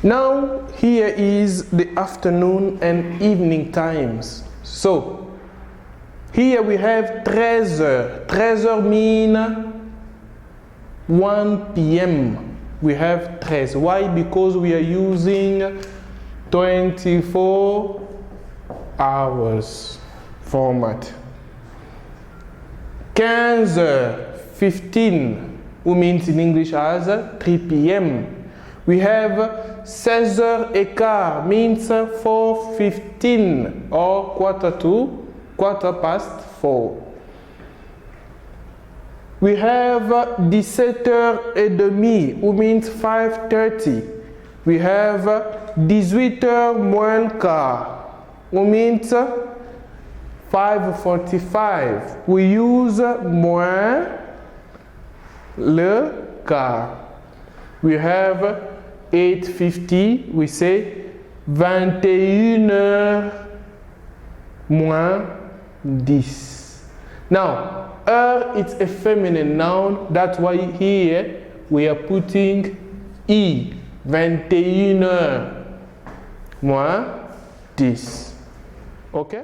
Now here is the afternoon and evening times. So here we have 13 heures. 13 heures mean 1 p.m. We have 13. Why? Because we are using 24 hours format. 15 heures, 15, who means in English as 3 p.m. We have 16 heures et quart, means 4:15 or quarter past 4. We have 17 heures et demie, who means 5:30. We have 18 heures moins le quart, who means 5:45. We use moins le quart. We have 8:50. We say 21 heures moins 10. Now, heure is a feminine noun. That's why here we are putting I. 21 heures moins 10. Okay?